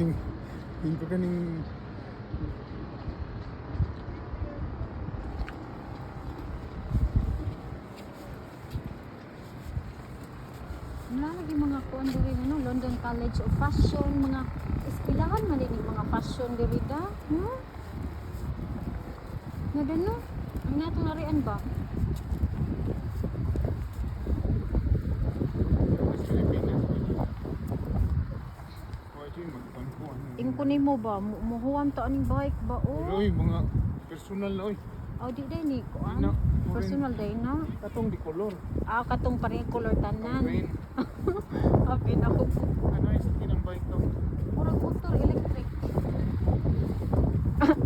Hindi ko kaning Lagi mga kuan diri no, London College of Fashion, mga eskwelahan man din mga fashion diri da. Nga no? Ang natong narian ba? Ingko nimo ba muhuam ta aning bike ba Oy, mga personal na oy. Oh, di day ni kuan. Na, Personal day na. Katong di color. Katong pareho color tanan. Green. Apin ako. Ano yung sa kinang bike to? Murag motor electric.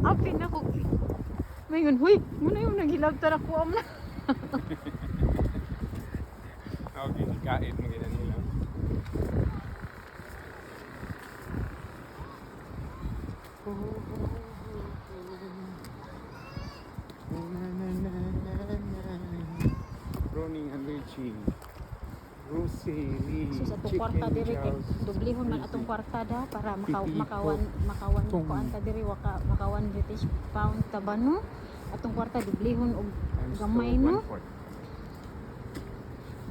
Apin ako. Mayon, huy, muna yung nagilab tara ko am na. Okay, hikain mo gina nila. Roning and Richie. Rosie, So sa atong kwarta diri kay dublihon man atong kwarta da para makawan kuan ta diri makawan British pound ta ba no? Atong kwarta dublihon og gamay no.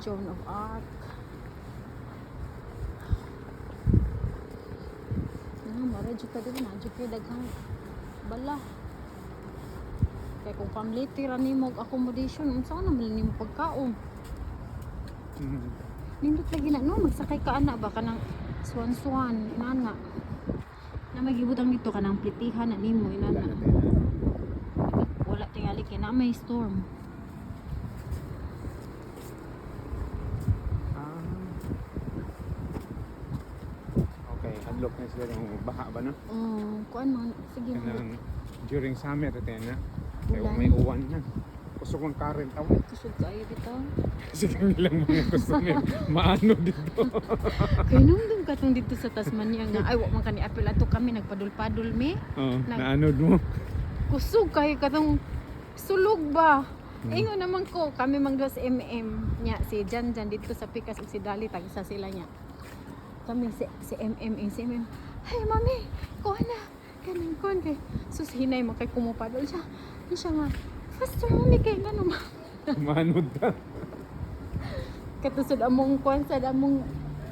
Joan of Arc. Mara jud ka diri na jud kay daghang bala. Kay kung family tira nimo og accommodation unsa na man nimo pagkaon? Nindot lagi na no magsakay ka ana ba kanang swan inana. Na magibutang dito kanang plitihan na nimo inana. Wala tingali kay na may storm. Okay, hadlok na sila ng baha ba no? Kuan man sige mo. Kanang during summer ito na. Kaya Ulan. may uwan na. Kusog ng current awan. Kusog kayo dito. Kasi kanilang mga customer maano dito. Kay nung dun katong dito sa Tasmania nga ay wa man kani apil ato kami nagpadul-padul me. Oo, naanod mo. Kusog kayo katong sulog ba? Ingon naman ko kami mangga sa MM nya si Jan dito sa Pikas ug si Dali tag isa sila nya. Kami si MM si MM. Hey mami, kuha na. Kanang kuan kay sus hinay mo kay kumupadol siya. Di siya nga faster mami kay ngano ma. Maanod ta. Katusod among kuan sa among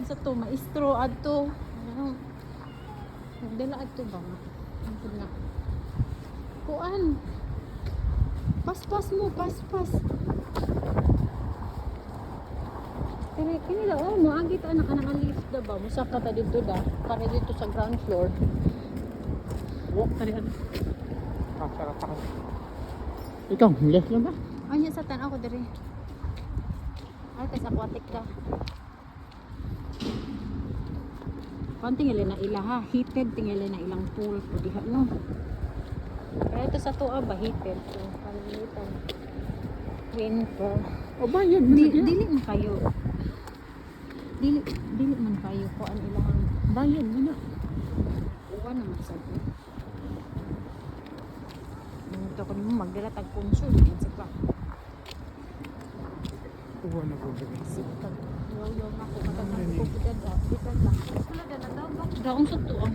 sa to maestro adto. Ano? Dala adto ba? Ang na. Kuan. Pas mo, pas. Pero kini daw mo agi ta anak kanang lift da ba? Musaka ta dito da para dito sa ground floor. Walk tali ano. Sarap ako. Ikaw, left lang ba? Anya sa tan ako diri. Ay kay aquatic da. Kon tingala na ila ha, heated tingala na ilang pool po diha no. Kaya ito sa tuwa ba heated so palitan. Winter. O ba yan? Dili man kayo. Dili man kayo ko an ilang Bayan mo na. uwan naman sa to. Ito ko nimo magdala tag punso sa pa. Uwan na po. Sikag. Yo na ko matag ko pudad. Bitan lang. Wala na daw. Daong sa tuwa.